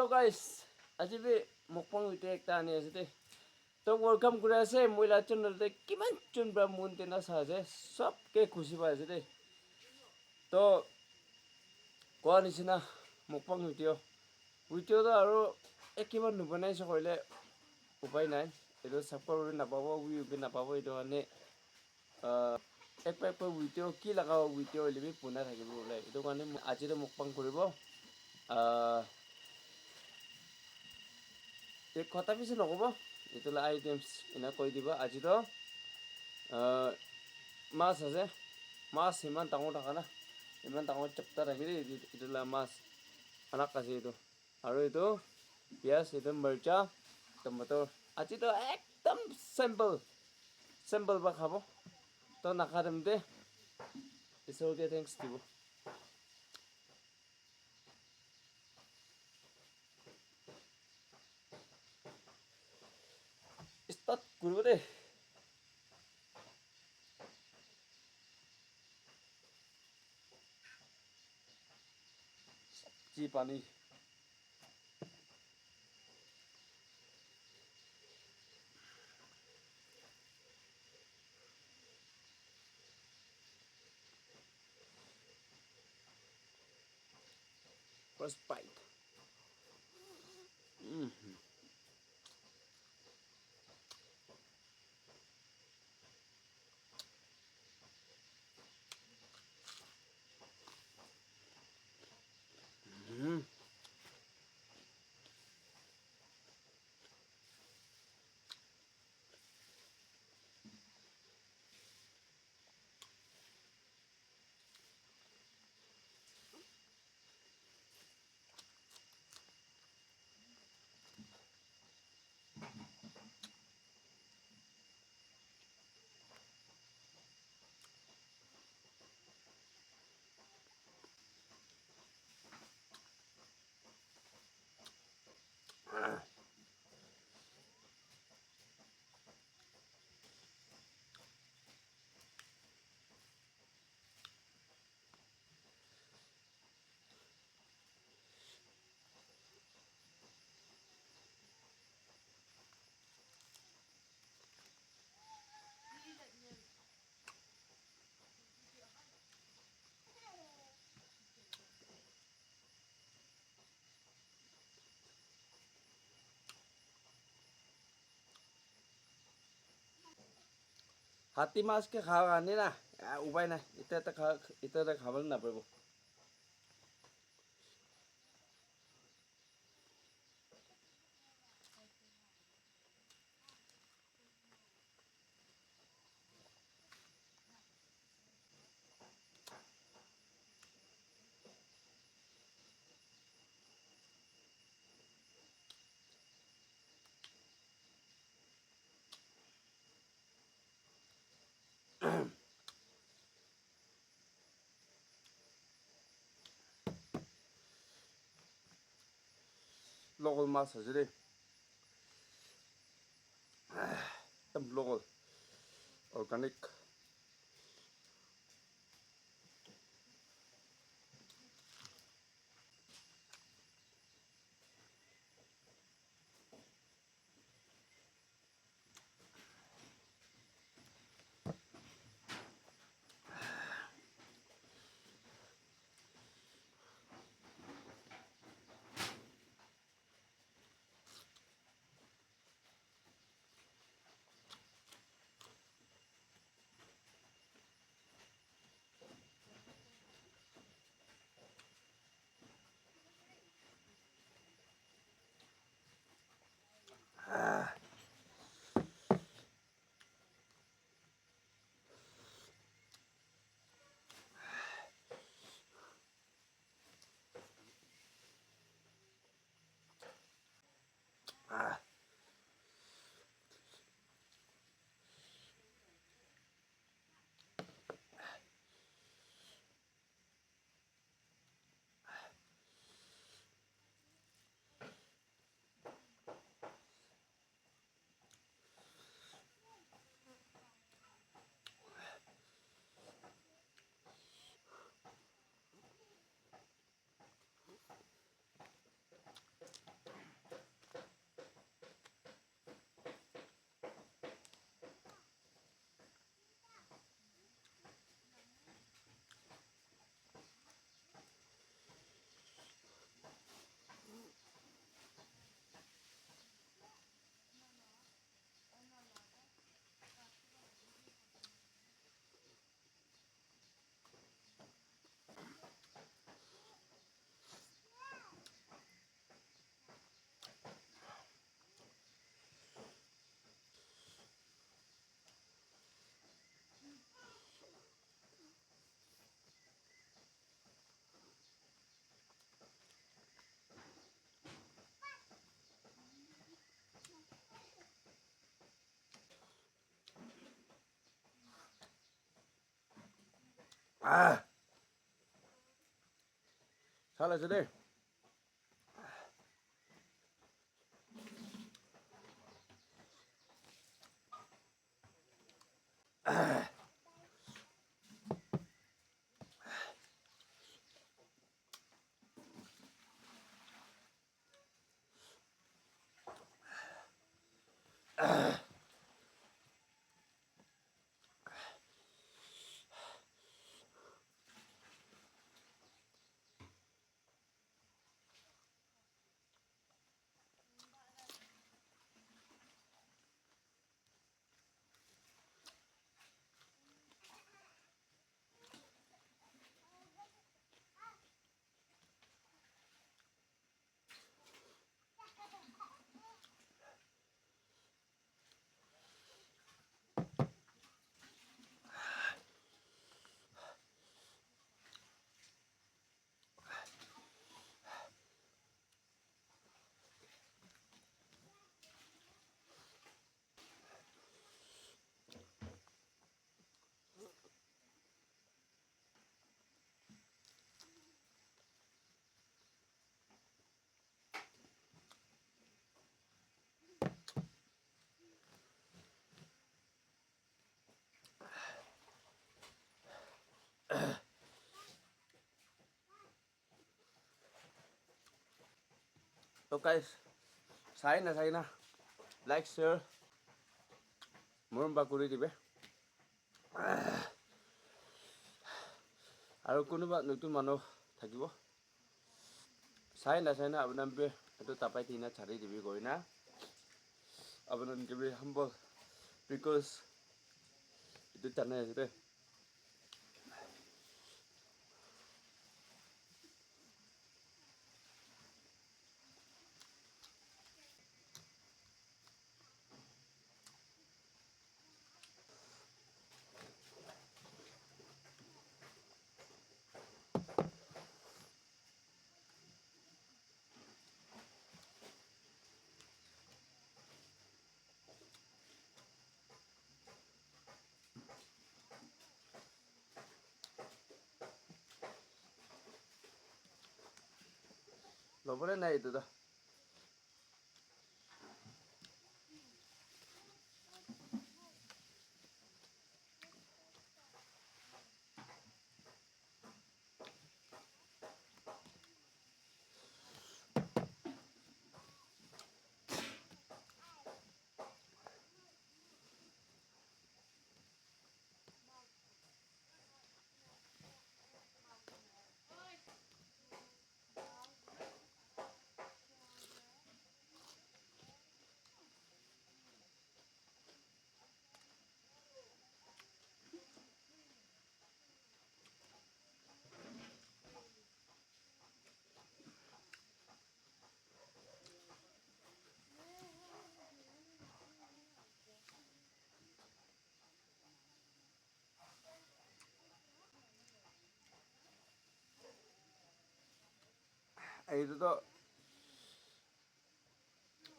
guys, ajibe mukbang video ekta ani ase de. To welcome kuri ase moila channel te kiman chun bra mun te na sa ase sob ke khushi ba ase de. To ko nisina mukbang video to aro ekiban nu banai so koile upai nai. Edo subscribe na pabo view be na pabo edo ane ek video ki lagaw video libi puna thakibo bole. Edo kane ajire mukbang koribo. एक কথা পিছে নকব এতলা items এনা কই দিবা আজি তো মাছ আছে মাছ ইমান ডাঙৰ থাকা না ইমান ডাঙৰ চেপ্টা ৰাখি এতলা মাছ আনাক আছে এটো আৰু এটো পিয়াজ এটো মৰচা টমেটো আজি তো একদম সিম্পল বা খাব তো নাখাদম দে ইছৰকে থ্যাঙ্কস দিব start করব রে সবজি পানি first bite হাতি মাছকে খাওয়া আনি না উপায় নাই এটা খাবার না পারবো local মাছ আছে রে একদম local organic Sao lại thế đây? So guys, saya na like share মৰম কৰি দিবে আৰু কোনোবা নতুন মানুহ থাকিব চাই না আপোনালোকে এটো তাপাই দিনা ছাড়ি দিবি গৈ না আপোনালোকে be humble because itu জানে আছে ল'বলে নাই এইটো দা এইটো তো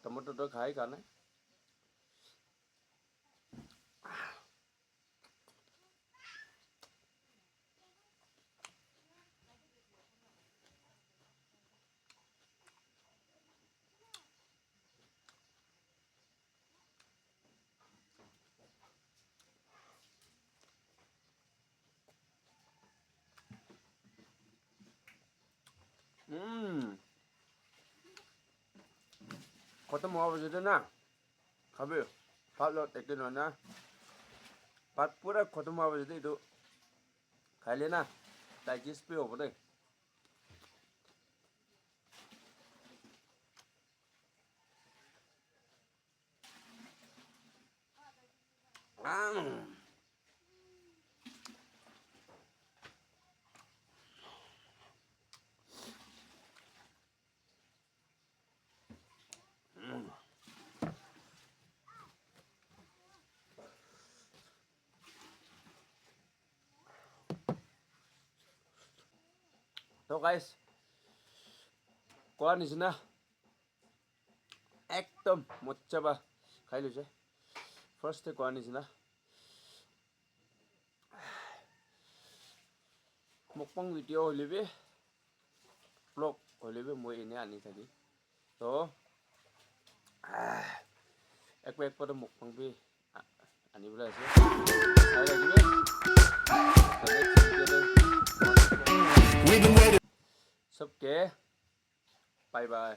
টমেটো তো খাই কাৰণে খতম হওয়ার বসে না খাবে ভালো দেখতে নয় না ভাত পুরা খতম হওয়ার বসে একটু খাইলে না ডাইজেস্ট পে হবো দেখ তো গাইস কোৱা নিচিনা একদম মজ্জাবা খাই লৈছে ফাৰ্ষ্টে কোৱা নিচিনা mukbang video holibe vlog holibe moi ini ani tadi to ekbek pada mukbang be ani bula ase saya lagi be सबके बाय बाय